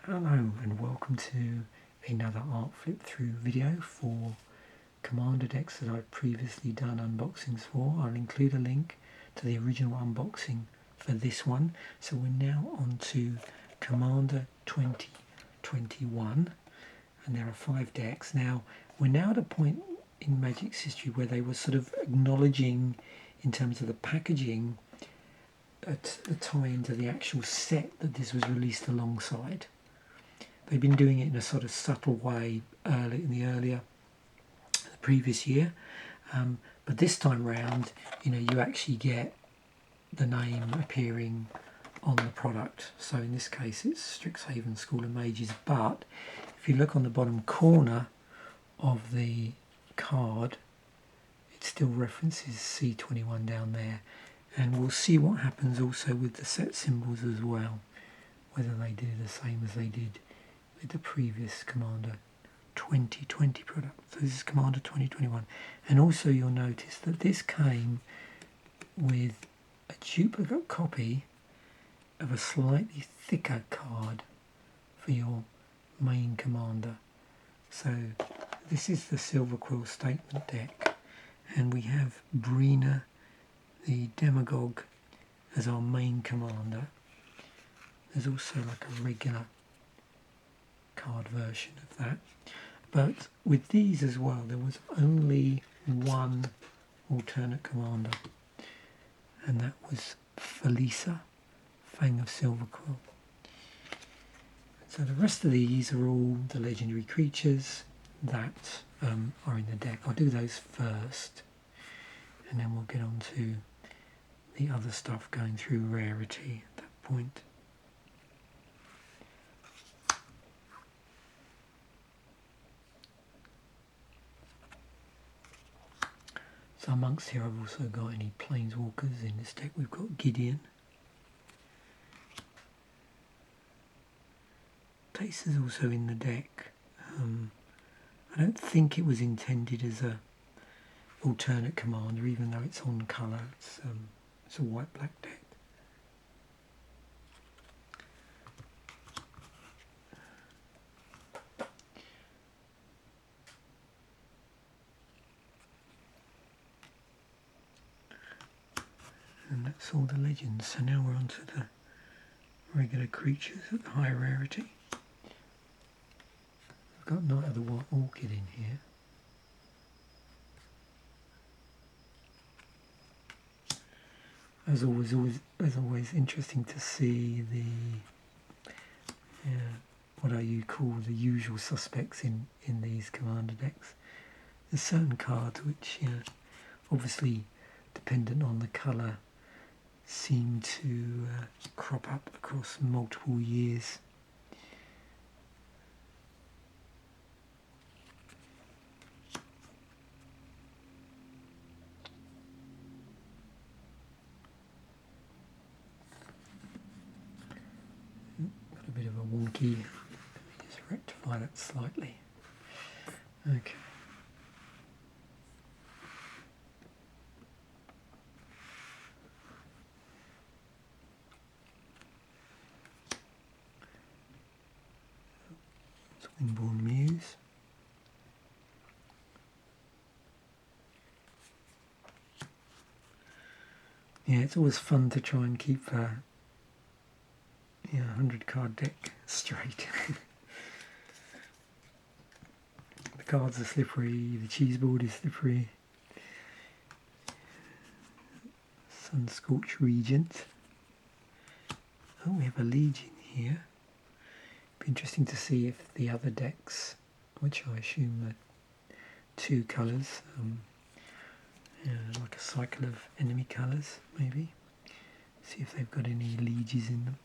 Hello and welcome to another art flip through video for commander decks that I've previously done unboxings for. I'll include a link to the original unboxing for this one. So we're now on to Commander 2021 and there are 5 decks. Now we're now at a point in Magic's history where they were sort of acknowledging in terms of the packaging at the tie into the actual set that this was released alongside. They've been doing it in a sort of subtle way the previous year, but this time round, you actually get the name appearing on the product. So in this case, it's Strixhaven School of Mages. But if you look on the bottom corner of the card, it still references C21 down there, and we'll see what happens also with the set symbols as well, whether they do the same as they did with the previous Commander 2020 product. So this is Commander 2021, and also you'll notice that this came with a duplicate copy of a slightly thicker card for your main commander. So this is the Silverquill statement deck, and we have Brina the Demagogue as our main commander. There's also like a regular card version of that, but with these as well there was only one alternate commander, and that was Felisa, Fang of Silverquill. So the rest of these are all the legendary creatures that are in the deck. I'll do those first and then we'll get on to the other stuff going through rarity at that point. So amongst here I've also got any planeswalkers in this deck. We've got Gideon. Tace is also in the deck. I don't think it was intended as a alternate commander, even though it's on colour. It's a white-black deck. And that's all the legends. So now we're on to the regular creatures at the high rarity. I've got Knight of the White Orchid in here. As always, interesting to see the what you call the usual suspects in these commander decks. There's certain cards which, obviously dependent on the colour, seem to crop up across multiple years. Got a bit of a wonky, just rectify that slightly. Okay. Windborn Muse. Yeah, it's always fun to try and keep a 100 card deck straight. The cards are slippery, the cheese board is slippery. Sunscorched Regent. Oh, we have a Legion here. Be interesting to see if the other decks, which I assume are 2 colours, like a cycle of enemy colours maybe. See if they've got any lieges in them.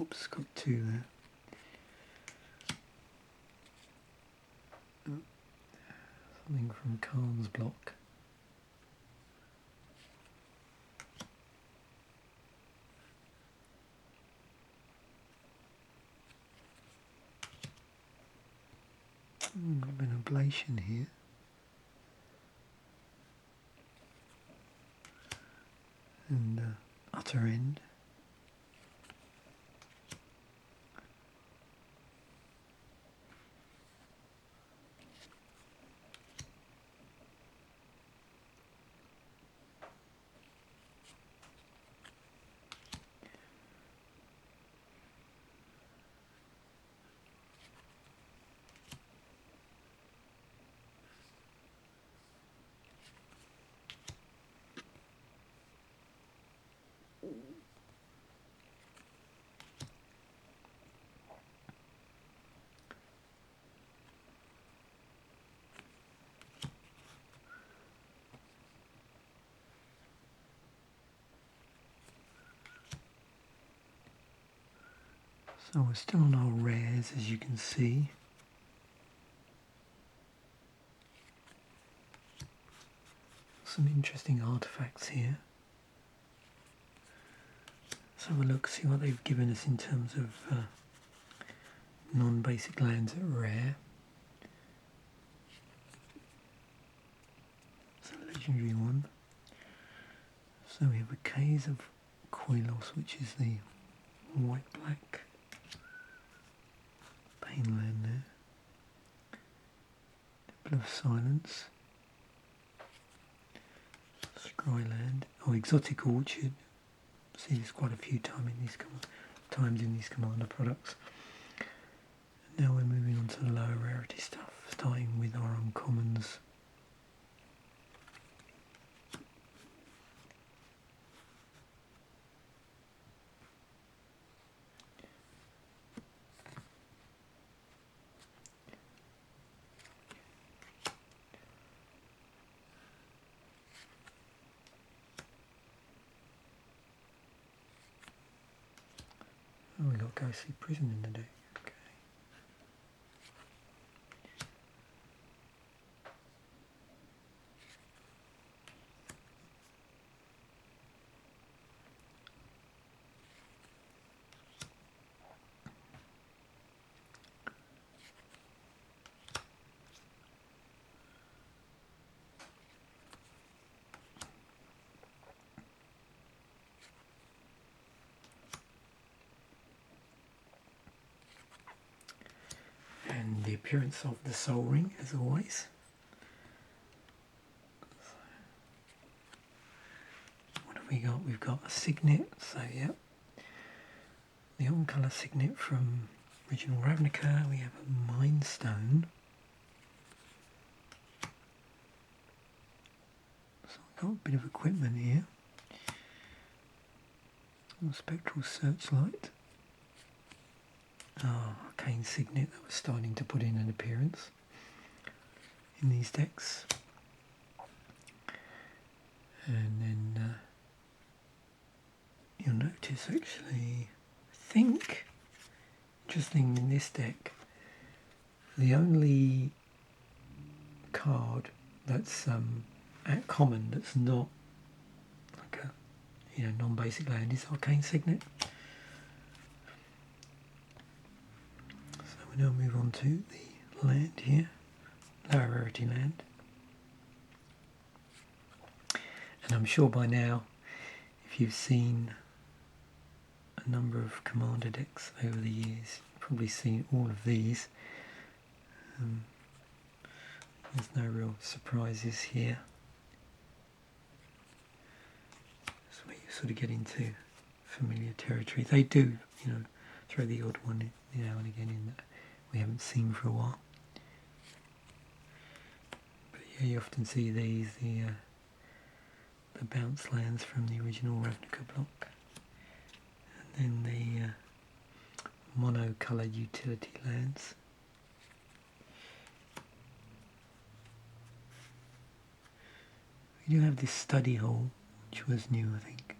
Oops, got two there. Something from Khan's block. Got a bit of ablation here. And utter end. So we're still on our rares, as you can see. Some interesting artifacts here. Let's have a look, see what they've given us in terms of non-basic lands at rare. It's a legendary one. So we have a Case of Koilos, which is the white-black pain land there. Temple of Silence. Scryland. Oh, Exotic Orchard. See this quite a few times in these Commander products. And now we're moving on to the lower rarity stuff, starting with our uncommons. Oh, we got Ghostly Prison in the deck. Okay. And the appearance of the Soul Ring, as always. What have we got? We've got a Signet, so yep. The on-colour Signet from original Ravnica. We have a Mind Stone. So we've got a bit of equipment here. A Spectral Searchlight. Arcane Signet that was starting to put in an appearance in these decks. And then you'll notice actually, I think, interesting in this deck, the only card that's at common that's not like a non-basic land is Arcane Signet. We now move on to the land here, lower rarity land. And I'm sure by now, if you've seen a number of Commander decks over the years, you've probably seen all of these. There's no real surprises here. That's where you sort of get into familiar territory. They do, throw the odd one now and again in that we haven't seen for a while. But yeah, you often see these, the bounce lands from the original Ravnica block. And then the mono-coloured utility lands. We do have this study hall, which was new, I think.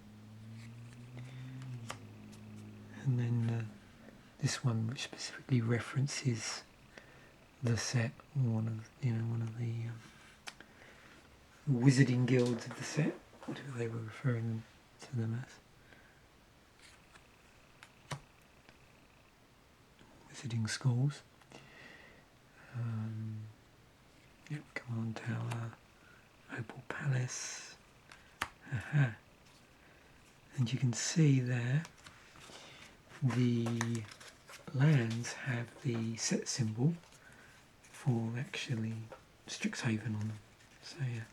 And then this one which specifically references the set, one of the wizarding guilds of the set, whatever they were referring to them as. Wizarding schools. Command Tower, Opal Palace. Aha. And you can see there the lands have the set symbol for actually Strixhaven on them. So yeah.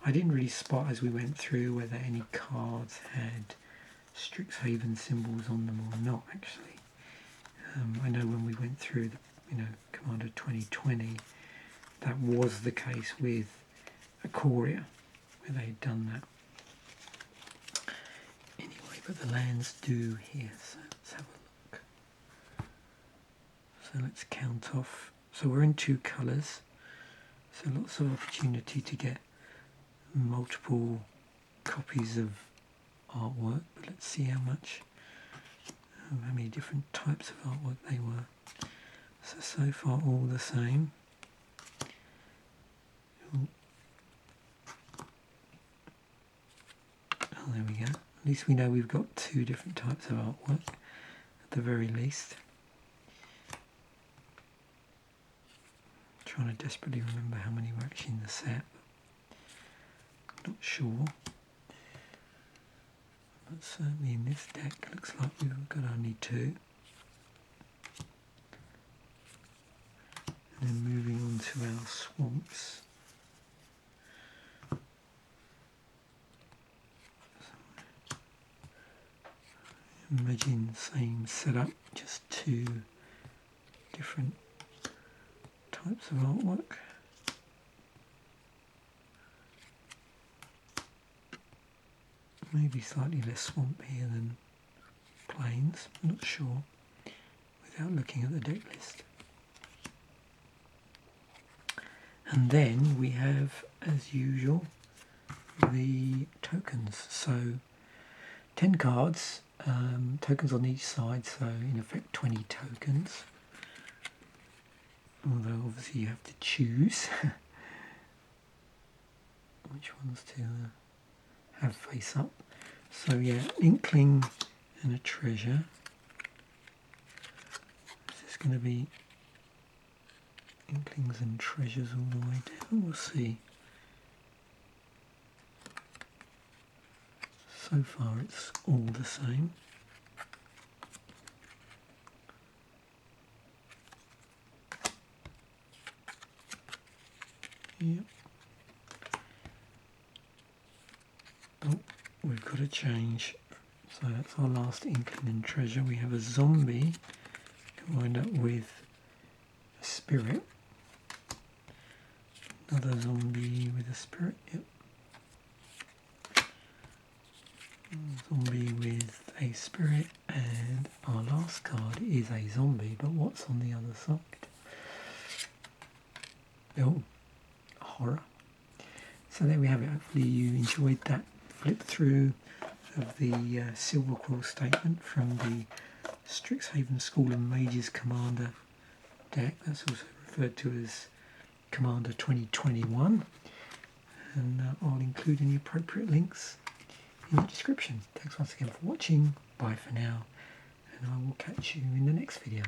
I didn't really spot as we went through whether any cards had Strixhaven symbols on them or not actually. I know when we went through the Commander 2020 that was the case with Ikoria where they had done that. Anyway, but the lands do here, so let's have a look. So let's count off. So we're in 2 colours, so lots of opportunity to get multiple copies of artwork, but let's see how many different types of artwork they were. So far all the same. Oh, there we go. At least we know we've got 2 different types of artwork, at the very least. Trying to desperately remember how many were actually in the set. Not sure. But certainly in this deck, looks like we've got only 2. And then moving on to our swamps. Imagine same setup, just 2 different types of artwork. Maybe slightly less swamp here than plains, I'm not sure, without looking at the deck list. And then we have, as usual, the tokens. So 10 cards, tokens on each side, so in effect 20 tokens. Although obviously you have to choose which ones to have face up. So yeah, Inkling and a Treasure. This is going to be Inklings and Treasures all the way down, we'll see. So far it's all the same. Yep. Oh, we've got to change. So that's our last Inkling and Treasure. We have a zombie combined up with a spirit. Another zombie with a spirit, yep. Zombie with a spirit, and our last card is a zombie, but what's on the other side? Oh, horror. So there we have it. Hopefully you enjoyed that flip through of the Silverquill statement from the Strixhaven School of Mages Commander deck. That's also referred to as Commander 2021, and I'll include any appropriate links in the description. Thanks once again for watching. Bye for now, and I will catch you in the next video.